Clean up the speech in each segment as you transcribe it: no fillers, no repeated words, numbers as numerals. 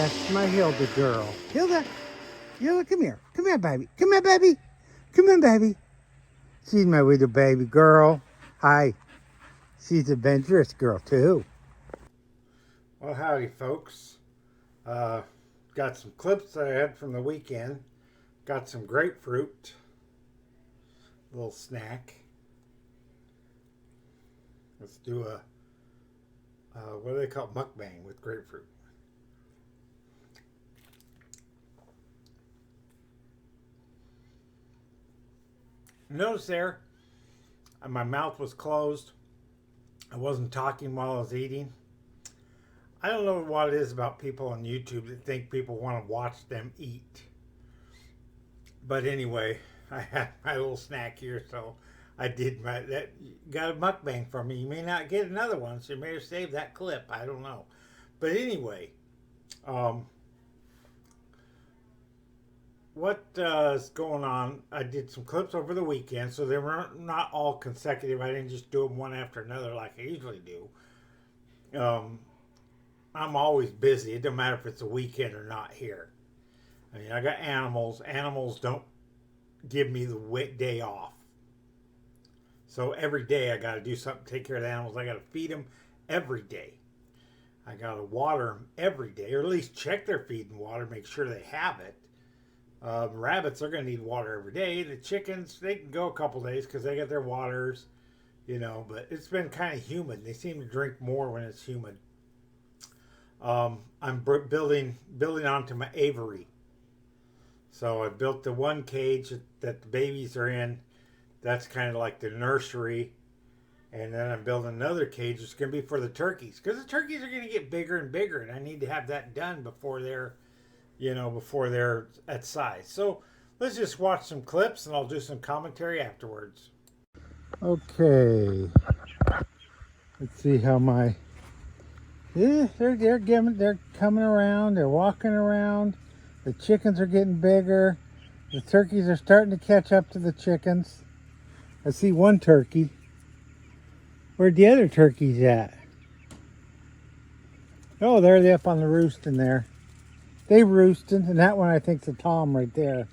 That's my Hilda girl. Hilda, come here. Come here, baby. Come here, baby. Come here, baby. She's my little baby girl. Hi. She's an adventurous girl, too. Well, howdy, folks. Got some clips that I had from the weekend. Got some grapefruit. Little snack. Let's do a, what do they call it? Mukbang with grapefruit. Notice there, my mouth was closed. I wasn't talking while I was eating. I don't know what it is about people on YouTube that think people want to watch them eat. But anyway, I had my little snack here, so I did that. Got a mukbang from me. You may not get another one, so you may have saved that clip. I don't know. But anyway, what is going on? I did some clips over the weekend, so they were not all consecutive. I didn't just do them one after another like I usually do. I'm always busy. It doesn't matter if it's a weekend or not here. I mean, I got animals. Animals don't give me the day off. So every day I got to do something to take care of the animals. I got to feed them every day. I got to water them every day, or at least check their feed and water, make sure they have it. Rabbits are going to need water every day. The chickens, they can go a couple days because they get their waters, you know, but it's been kind of humid. They seem to drink more when it's humid. I'm building onto my Avery. So I built the one cage that the babies are in. That's kind of like the nursery. And then I'm building another cage that's going to be for the turkeys. Because the turkeys are going to get bigger and bigger. And I need to have that done before they're, before they're at size. So let's just watch some clips and I'll do some commentary afterwards. Okay. Let's see how my... Yeah, they're coming around. They're walking around. The chickens are getting bigger. The turkeys are starting to catch up to the chickens. I see one turkey. Where'd the other turkeys at? Oh, there they're up on the roost in there. They roosting, and that one I think's a tom right there.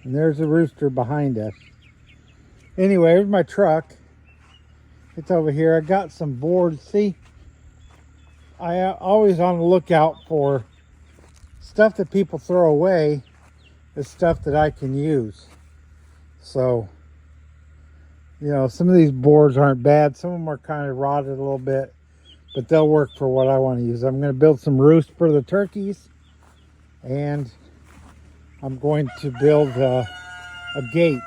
And there's a rooster behind us. Anyway, here's my truck. It's over here. I got some boards. See, I always on the lookout for stuff that people throw away is stuff that I can use. So, some of these boards aren't bad. Some of them are kind of rotted a little bit, but they'll work for what I want to use. I'm going to build some roost for the turkeys, and I'm going to build a gate.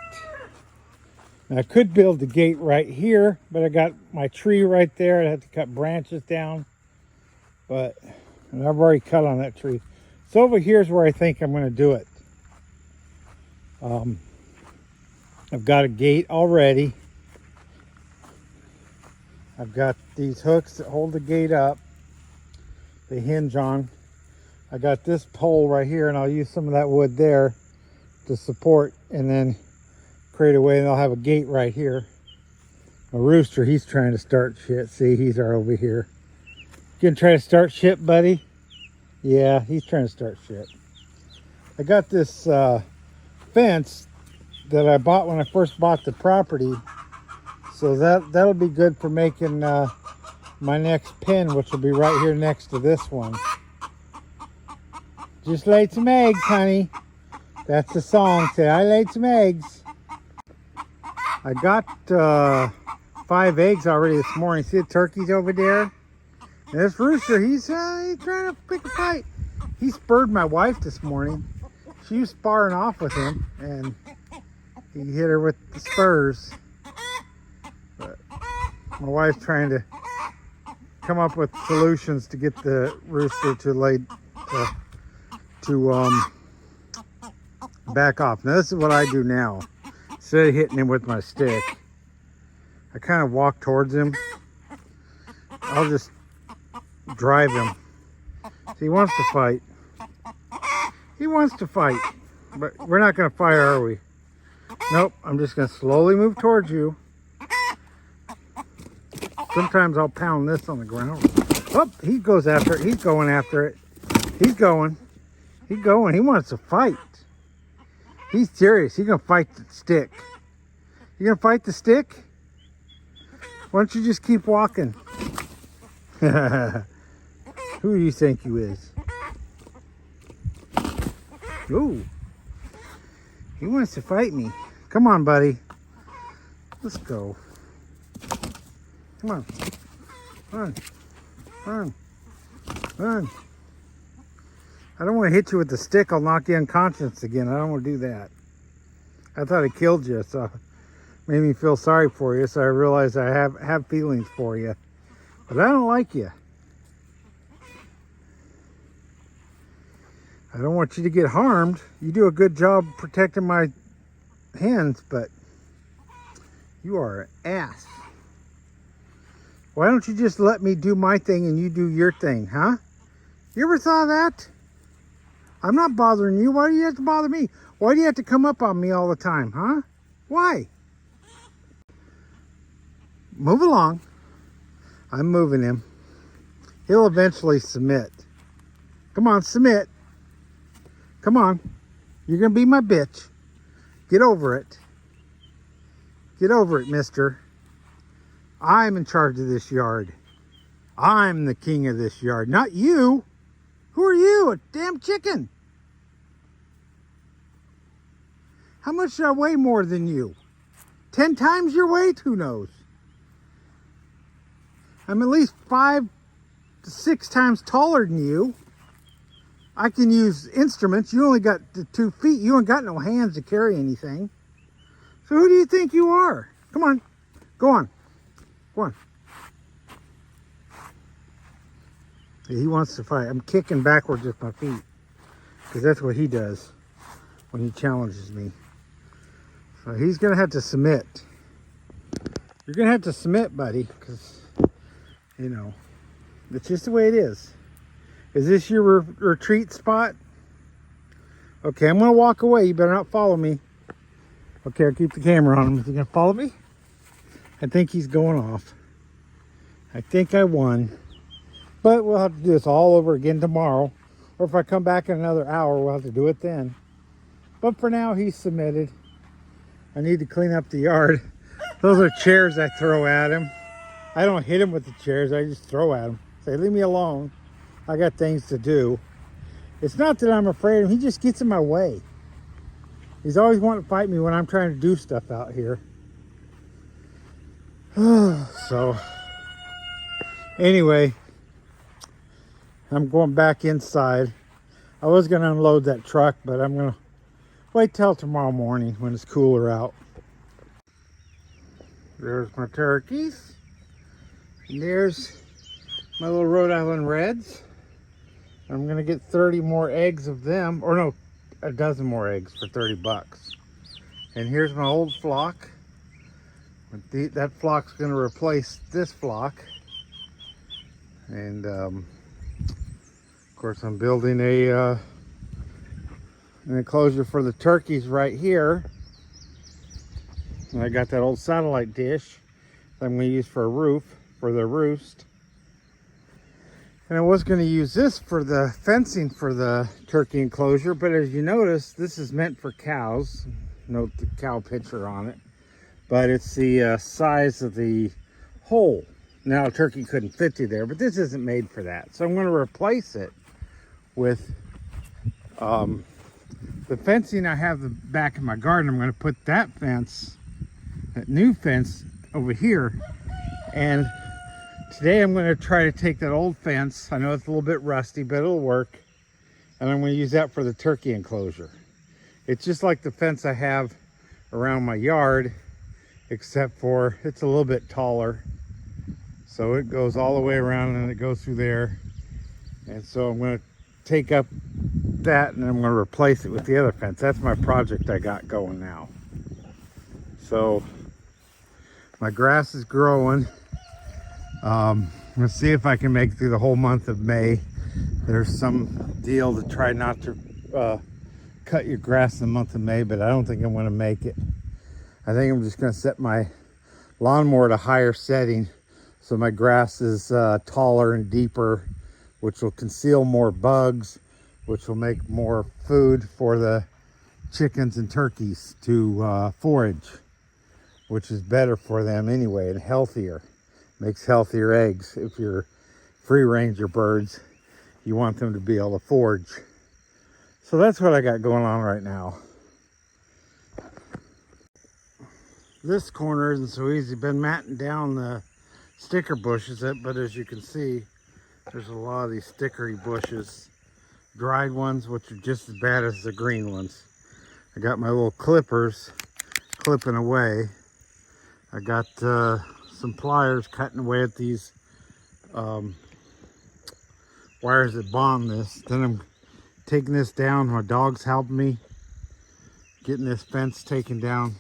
Now, I could build the gate right here, but I got my tree right there. I had to cut branches down, and I've already cut on that tree. So over here's where I think I'm going to do it. I've got a gate already. I've got these hooks that hold the gate up. They hinge on. I got this pole right here, and I'll use some of that wood there to support, and then create a way, and I'll have a gate right here. A rooster, he's trying to start shit. See, he's right over here. You gonna try to start shit, buddy? Yeah, he's trying to start shit. I got this fence that I bought when I first bought the property. So that'll be good for making my next pen, which will be right here next to this one. Just laid some eggs, honey. That's the song. Say, I laid some eggs. I got 5 eggs already this morning. See the turkeys over there? And this rooster, he's trying to pick a fight. He spurred my wife this morning. She was sparring off with him, and he hit her with the spurs. But my wife's trying to come up with solutions to get the rooster to back off. Now this is what I do now. Instead of hitting him with my stick, I kind of walk towards him. I'll just drive him. So he wants to fight. He wants to fight, but we're not going to fight, are we? Nope, I'm just going to slowly move towards you. Sometimes I'll pound this on the ground. Oh, he goes after it. He's going after it. He's going. He's going. He wants to fight. He's serious. He's going to fight the stick. You going to fight the stick? Why don't you just keep walking? Who do you think you is? Ooh. He wants to fight me. Come on, buddy. Let's go. Come on. Run. Run. Run. I don't want to hit you with the stick. I'll knock you unconscious again. I don't want to do that. I thought I killed you, so it made me feel sorry for you. So I realized I have feelings for you. But I don't like you. I don't want you to get harmed. You do a good job protecting my hens, but you are an ass. Why don't you just let me do my thing and you do your thing, huh? You ever thought of that? I'm not bothering you. Why do you have to bother me? Why do you have to come up on me all the time, huh? Why? Move along. I'm moving him. He'll eventually submit. Come on, submit. Come on. You're going to be my bitch. Get over it. Get over it, mister. I'm in charge of this yard. I'm the king of this yard, not you. Who are you? A damn chicken. How much do I weigh more than you? 10 times your weight? Who knows? I'm at least 5 to 6 times taller than you. I can use instruments. You only got the 2 feet. You ain't got no hands to carry anything. So who do you think you are? Come on. Go on. Go on. He wants to fight. I'm kicking backwards with my feet because that's what he does when he challenges me. So he's going to have to submit. You're going to have to submit, buddy, because, you know, it's just the way it is. Is this your retreat spot? Okay, I'm going to walk away. You better not follow me. Okay, I'll keep the camera on him. Is he going to follow me? I think he's going off. I think I won. But we'll have to do this all over again tomorrow. Or if I come back in another hour, we'll have to do it then. But for now, he's submitted. I need to clean up the yard. Those are chairs I throw at him. I don't hit him with the chairs. I just throw at him. Say, leave me alone. I got things to do. It's not that I'm afraid of him. He just gets in my way. He's always wanting to fight me when I'm trying to do stuff out here. So, anyway, I'm going back inside. I was going to unload that truck, but I'm going to wait till tomorrow morning when it's cooler out. There's my turkeys. And there's my little Rhode Island Reds. I'm going to get 30 more eggs of them. Or no, a dozen more eggs for 30 bucks. And here's my old flock. That flock's going to replace this flock. And of course I'm building an enclosure for the turkeys right here. And I got that old satellite dish that I'm going to use for a roof for their roost. And I was going to use this for the fencing for the turkey enclosure, but as you notice, this is meant for cows. Note the cow picture on it. But it's the size of the hole. Now a turkey couldn't fit through there, but this isn't made for that. So I'm going to replace it with the fencing I have the back of my garden. I'm going to put that fence, that new fence over here. And today I'm going to try to take that old fence. I know it's a little bit rusty, but it'll work. And I'm going to use that for the turkey enclosure. It's just like the fence I have around my yard, except for it's a little bit taller. So it goes all the way around and it goes through there. And so I'm going to take up that and I'm going to replace it with the other fence. That's my project I got going now. So my grass is growing. Let's see if I can make it through the whole month of May. There's some deal to try not to cut your grass in the month of May, but I don't think I'm going to make it. I think I'm just going to set my lawnmower at a higher setting so my grass is taller and deeper, which will conceal more bugs which will make more food for the chickens and turkeys to forage, which is better for them anyway and healthier. Makes healthier eggs. If you're free range your birds, you want them to be able to forage. So that's what I got going on right now. This corner isn't so easy. Been matting down the sticker bushes, but as you can see, there's a lot of these stickery bushes. Dried ones, which are just as bad as the green ones. I got my little clippers clipping away. I got some pliers cutting away at these wires that bond this. Then I'm taking this down. My dog's helping me getting this fence taken down.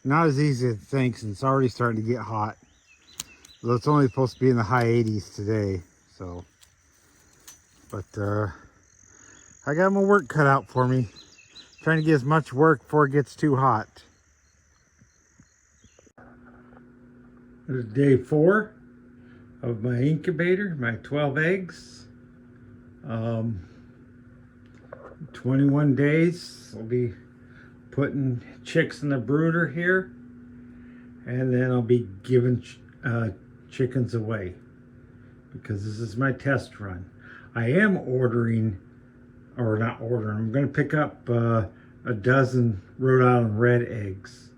Not as easy as it thinks, and it's already starting to get hot. Though it's only supposed to be in the high 80s today. So, but I got my work cut out for me. Trying to get as much work before it gets too hot. There's day 4 of my incubator, my 12 eggs. 21 days, I'll be putting chicks in the brooder here, and then I'll be giving chickens away because this is my test run. I am ordering, or not ordering, I'm going to pick up a dozen Rhode Island red eggs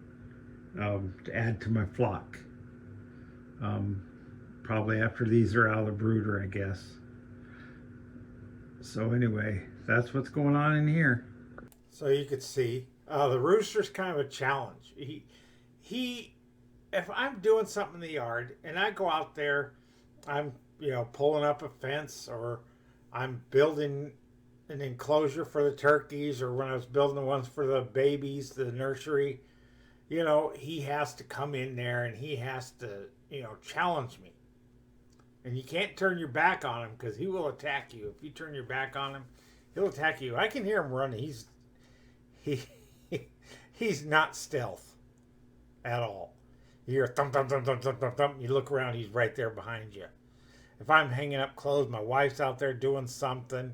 to add to my flock. Probably after these are out of the brooder, I guess. So anyway, that's what's going on in here. So you could see, the rooster's kind of a challenge. He, if I'm doing something in the yard and I go out there, I'm, pulling up a fence, or I'm building an enclosure for the turkeys, or when I was building the ones for the babies, the nursery, he has to come in there and he has to, challenge me. And you can't turn your back on him because he will attack you. If you turn your back on him, he'll attack you. I can hear him running. He's not stealth at all. You hear thump, thump, thump, thump, thump, thump, thump. You look around, he's right there behind you. If I'm hanging up clothes, my wife's out there doing something,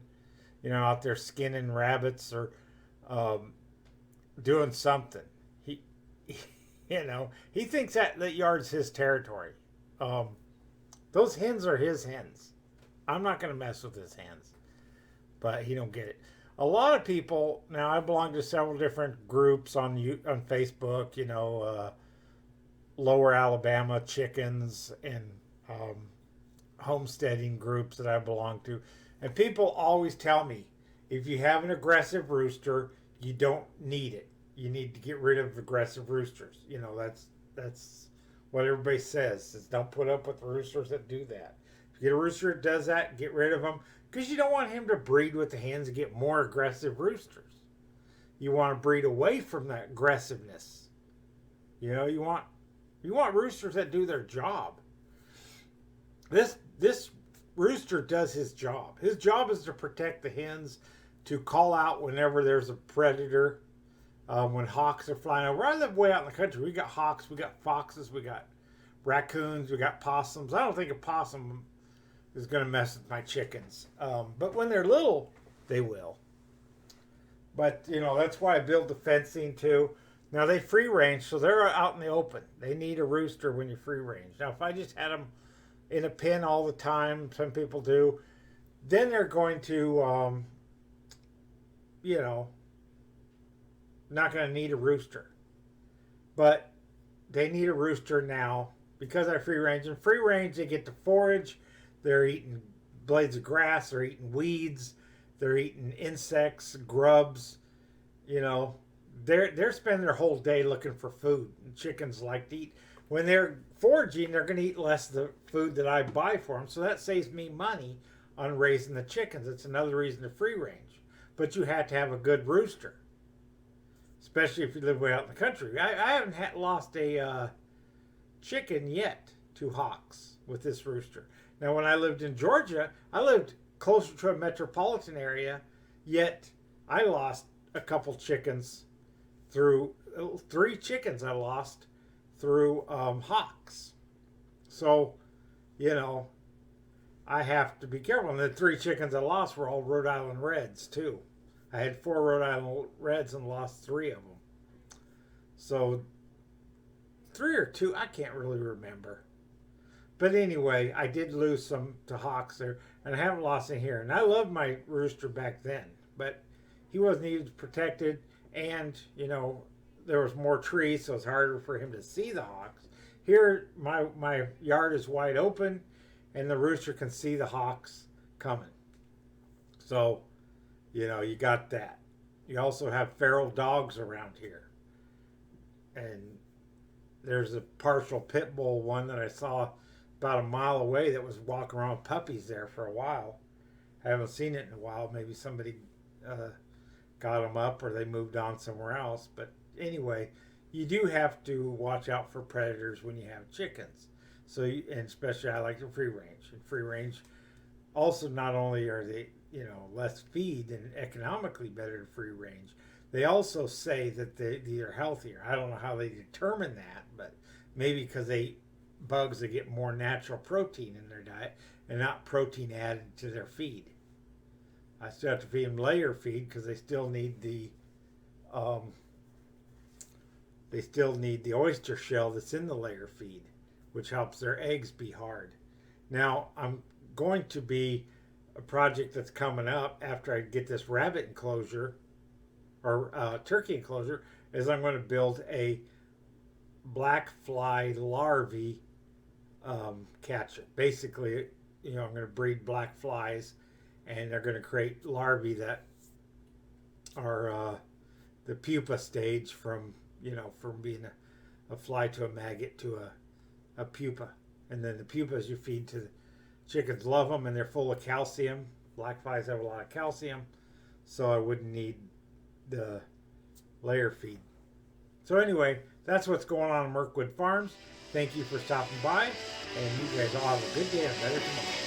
out there skinning rabbits or doing something. He thinks that yard's his territory. Those hens are his hens. I'm not going to mess with his hens. But he don't get it. A lot of people, now I belong to several different groups on Facebook, Lower Alabama chickens and homesteading groups that I belong to. And people always tell me, if you have an aggressive rooster, you don't need it. You need to get rid of aggressive roosters. That's what everybody says, is don't put up with roosters that do that. If you get a rooster that does that, get rid of him, because you don't want him to breed with the hens and get more aggressive roosters. You want to breed away from that aggressiveness. You want roosters that do their job. This rooster does his job. His job is to protect the hens, to call out whenever there's a predator. When hawks are flying over. I live way out in the country. We got hawks, we got foxes, we got raccoons, we got possums. I don't think a possum is going to mess with my chickens. But when they're little, they will. But, that's why I build the fencing too. Now they free range, so they're out in the open. They need a rooster when you're free range. Now if I just had them in a pen all the time, some people do, then they're going to, not going to need a rooster. But they need a rooster now because they're free range. And free range, they get to forage. They're eating blades of grass. They're eating weeds. They're eating insects, grubs. They're spending their whole day looking for food. And chickens like to eat. When they're foraging, they're going to eat less of the food that I buy for them. So that saves me money on raising the chickens. It's another reason to free range. But you have to have a good rooster. Especially if you live way out in the country. I haven't lost a chicken yet to hawks with this rooster. Now, when I lived in Georgia, I lived closer to a metropolitan area, yet I lost a couple chickens through, 3 chickens I lost through hawks. So, I have to be careful. And the 3 chickens I lost were all Rhode Island Reds too. I had 4 Rhode Island Reds and lost 3 of them. So 3 or 2, I can't really remember. But anyway, I did lose some to hawks there, and I haven't lost any here. And I loved my rooster back then, but he wasn't even protected, and there was more trees, so it's harder for him to see the hawks. Here, my yard is wide open, and the rooster can see the hawks coming. So, you got that. You also have feral dogs around here, and there's a partial pit bull one that I saw about a mile away that was walking around with puppies there for a while. I haven't seen it in a while. Maybe somebody got them up or they moved on somewhere else. But anyway, you do have to watch out for predators when you have chickens. So, and especially I like the free range. And free range also, not only are they less feed and economically better than free range, they also say that they're healthier. I don't know how they determine that, but maybe because they eat bugs that get more natural protein in their diet and not protein added to their feed. I still have to feed them layer feed because they still need the oyster shell that's in the layer feed, which helps their eggs be hard. Now I'm going to be a project that's coming up after I get this rabbit enclosure or turkey enclosure is I'm going to build a black fly larvae catcher. Basically, I'm going to breed black flies, and they're going to create larvae that are the pupa stage from being a fly to a maggot to a pupa, and then the pupas you feed to the chickens. Love them, and they're full of calcium. Black flies have a lot of calcium, so I wouldn't need the layer feed. So anyway, that's what's going on in Murkwood Farms. Thank you for stopping by, and you guys all have a good day and a better tomorrow.